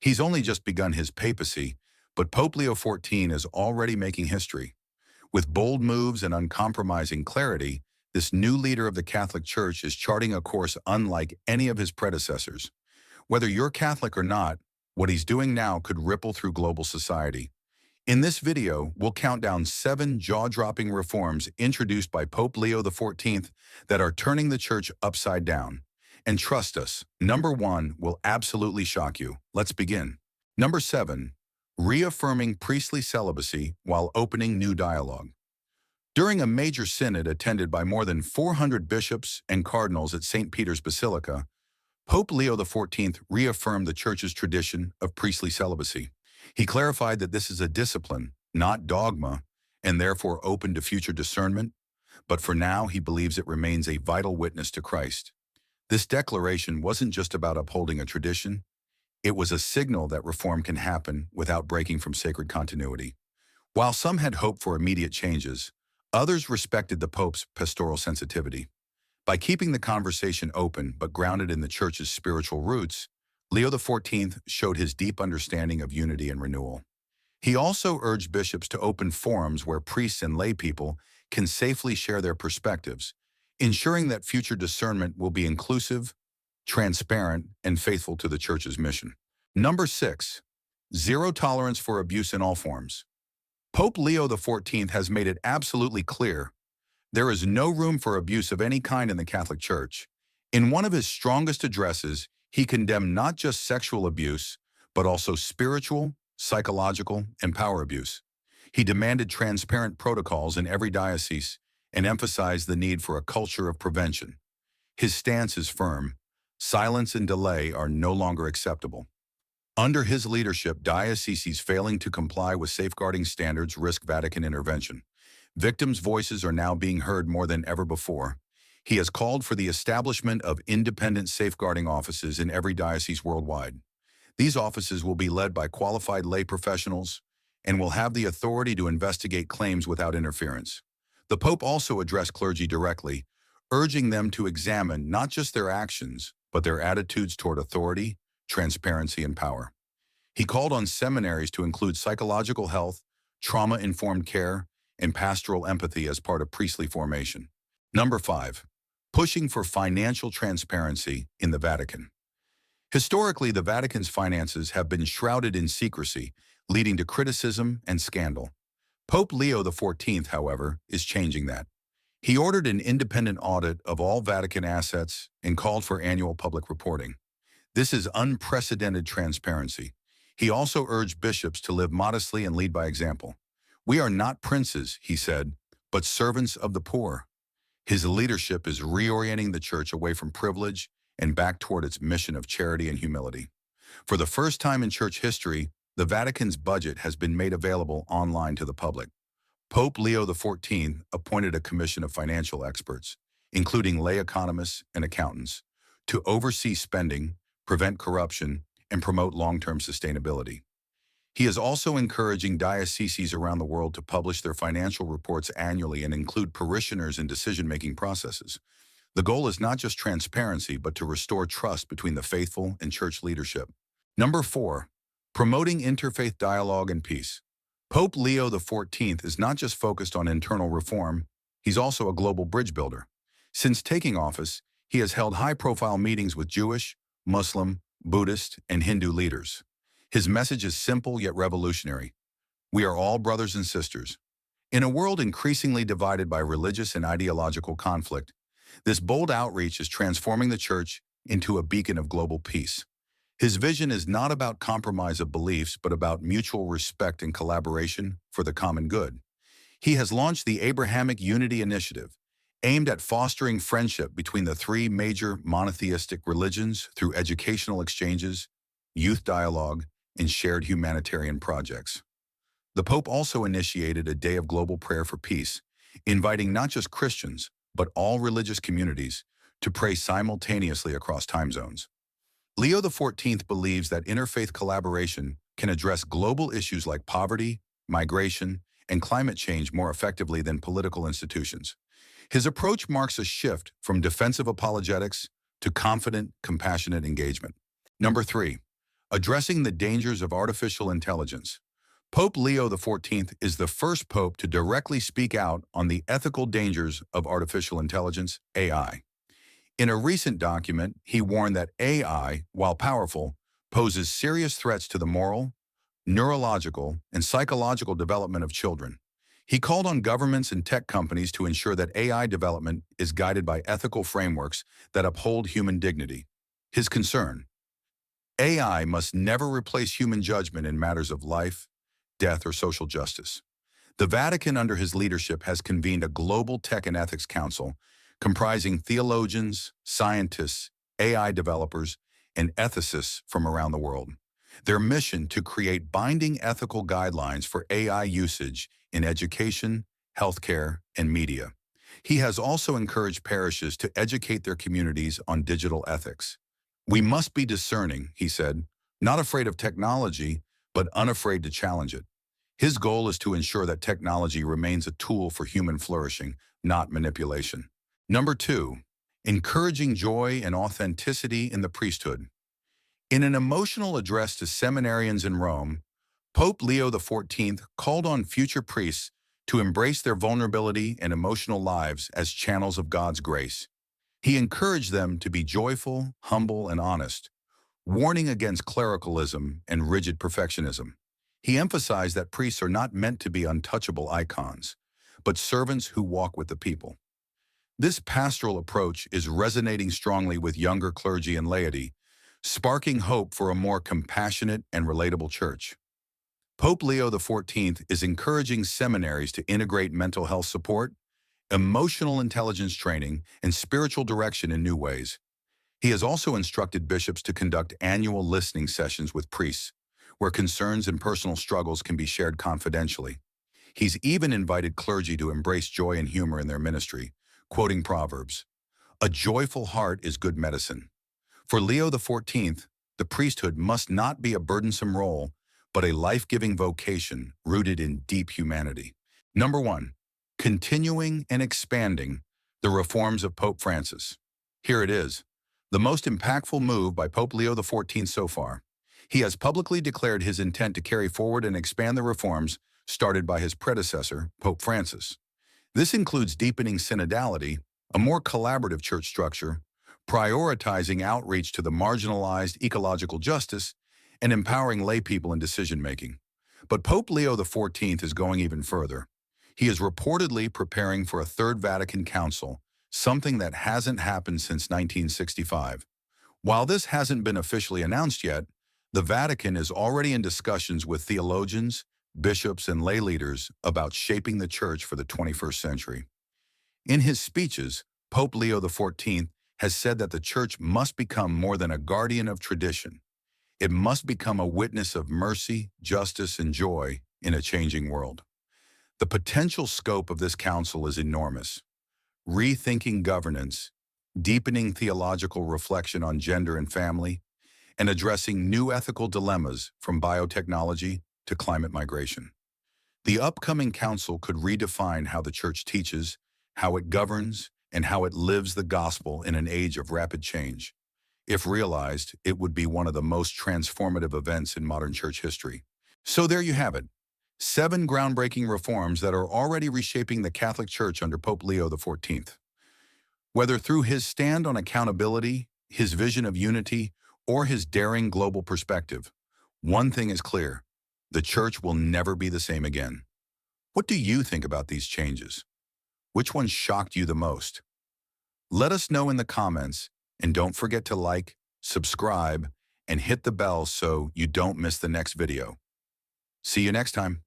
He's only just begun his papacy, but Pope Leo XIV is already making history. With bold moves and uncompromising clarity, this new leader of the Catholic Church is charting a course unlike any of his predecessors. Whether you're Catholic or not, what he's doing now could ripple through global society. In this video, we'll count down 7 jaw-dropping reforms introduced by Pope Leo XIV that are turning the Church upside down. And trust us, number 1 will absolutely shock you. Let's begin. Number 7. Reaffirming priestly celibacy while opening new dialogue. During a major synod attended by more than 400 bishops and cardinals at St. Peter's Basilica, Pope Leo XIV reaffirmed the Church's tradition of priestly celibacy. He clarified that this is a discipline, not dogma, and therefore open to future discernment, but for now he believes it remains a vital witness to Christ. This declaration wasn't just about upholding a tradition, it was a signal that reform can happen without breaking from sacred continuity. While some had hoped for immediate changes, others respected the Pope's pastoral sensitivity. By keeping the conversation open but grounded in the Church's spiritual roots, Leo XIV showed his deep understanding of unity and renewal. He also urged bishops to open forums where priests and laypeople can safely share their perspectives, ensuring that future discernment will be inclusive, transparent, and faithful to the Church's mission. Number 6. Zero tolerance for abuse in all forms. Pope Leo XIV has made it absolutely clear there is no room for abuse of any kind in the Catholic Church. In one of his strongest addresses, he condemned not just sexual abuse, but also spiritual, psychological, and power abuse. He demanded transparent protocols in every diocese and emphasized the need for a culture of prevention. His stance is firm. Silence and delay are no longer acceptable. Under his leadership, dioceses failing to comply with safeguarding standards risk Vatican intervention. Victims' voices are now being heard more than ever before. He has called for the establishment of independent safeguarding offices in every diocese worldwide. These offices will be led by qualified lay professionals and will have the authority to investigate claims without interference. The Pope also addressed clergy directly, urging them to examine not just their actions, but their attitudes toward authority, transparency, and power. He called on seminaries to include psychological health, trauma-informed care, and pastoral empathy as part of priestly formation. Number 5. Pushing for financial transparency in the Vatican. Historically, the Vatican's finances have been shrouded in secrecy, leading to criticism and scandal. Pope Leo XIV, however, is changing that. He ordered an independent audit of all Vatican assets and called for annual public reporting. This is unprecedented transparency. He also urged bishops to live modestly and lead by example. "We are not princes," he said, "but servants of the poor." His leadership is reorienting the Church away from privilege and back toward its mission of charity and humility. For the first time in Church history, the Vatican's budget has been made available online to the public. Pope Leo XIV appointed a commission of financial experts, including lay economists and accountants, to oversee spending, prevent corruption, and promote long-term sustainability. He is also encouraging dioceses around the world to publish their financial reports annually and include parishioners in decision-making processes. The goal is not just transparency, but to restore trust between the faithful and Church leadership. Number 4. Promoting interfaith dialogue and peace. Pope Leo XIV is not just focused on internal reform, he's also a global bridge builder. Since taking office, he has held high-profile meetings with Jewish, Muslim, Buddhist, and Hindu leaders. His message is simple yet revolutionary. We are all brothers and sisters. In a world increasingly divided by religious and ideological conflict, this bold outreach is transforming the Church into a beacon of global peace. His vision is not about compromise of beliefs, but about mutual respect and collaboration for the common good. He has launched the Abrahamic Unity Initiative, aimed at fostering friendship between the 3 major monotheistic religions through educational exchanges, youth dialogue, and shared humanitarian projects. The Pope also initiated a day of global prayer for peace, inviting not just Christians, but all religious communities to pray simultaneously across time zones. Leo XIV believes that interfaith collaboration can address global issues like poverty, migration, and climate change more effectively than political institutions. His approach marks a shift from defensive apologetics to confident, compassionate engagement. Number 3. Addressing the dangers of artificial intelligence. Pope Leo XIV is the first pope to directly speak out on the ethical dangers of artificial intelligence, AI. In a recent document, he warned that AI, while powerful, poses serious threats to the moral, neurological, and psychological development of children. He called on governments and tech companies to ensure that AI development is guided by ethical frameworks that uphold human dignity. His concern: AI must never replace human judgment in matters of life, death, or social justice. The Vatican, under his leadership, has convened a global tech and ethics council comprising theologians, scientists, AI developers, and ethicists from around the world. Their mission to create binding ethical guidelines for AI usage in education, healthcare, and media. He has also encouraged parishes to educate their communities on digital ethics. We must be discerning, he said, not afraid of technology, but unafraid to challenge it. His goal is to ensure that technology remains a tool for human flourishing, not manipulation. Number 2, encouraging joy and authenticity in the priesthood. In an emotional address to seminarians in Rome, Pope Leo XIV called on future priests to embrace their vulnerability and emotional lives as channels of God's grace. He encouraged them to be joyful, humble, and honest, warning against clericalism and rigid perfectionism. He emphasized that priests are not meant to be untouchable icons, but servants who walk with the people. This pastoral approach is resonating strongly with younger clergy and laity, sparking hope for a more compassionate and relatable church. Pope Leo XIV is encouraging seminaries to integrate mental health support, emotional intelligence training, and spiritual direction in new ways. He has also instructed bishops to conduct annual listening sessions with priests, where concerns and personal struggles can be shared confidentially. He's even invited clergy to embrace joy and humor in their ministry, quoting Proverbs, "A joyful heart is good medicine." For Leo XIV, the priesthood must not be a burdensome role, but a life-giving vocation rooted in deep humanity. Number 1, continuing and expanding the reforms of Pope Francis. Here it is, the most impactful move by Pope Leo XIV so far. He has publicly declared his intent to carry forward and expand the reforms started by his predecessor, Pope Francis. This includes deepening synodality, a more collaborative church structure, prioritizing outreach to the marginalized, ecological justice, and empowering laypeople in decision-making. But Pope Leo XIV is going even further. He is reportedly preparing for a Third Vatican Council, something that hasn't happened since 1965. While this hasn't been officially announced yet, the Vatican is already in discussions with theologians, bishops, and lay leaders about shaping the church for the 21st century. In his speeches, Pope Leo XIV has said that the church must become more than a guardian of tradition. It must become a witness of mercy, justice, and joy in a changing world. The potential scope of this council is enormous. Rethinking governance, deepening theological reflection on gender and family, and addressing new ethical dilemmas from biotechnology to climate migration. The upcoming council could redefine how the church teaches, how it governs, and how it lives the gospel in an age of rapid change. If realized, it would be one of the most transformative events in modern church history. So there you have it, 7 groundbreaking reforms that are already reshaping the Catholic Church under Pope Leo XIV. Whether through his stand on accountability, his vision of unity, or his daring global perspective, one thing is clear: the church will never be the same again. What do you think about these changes? Which one shocked you the most? Let us know in the comments, and don't forget to like, subscribe, and hit the bell so you don't miss the next video. See you next time.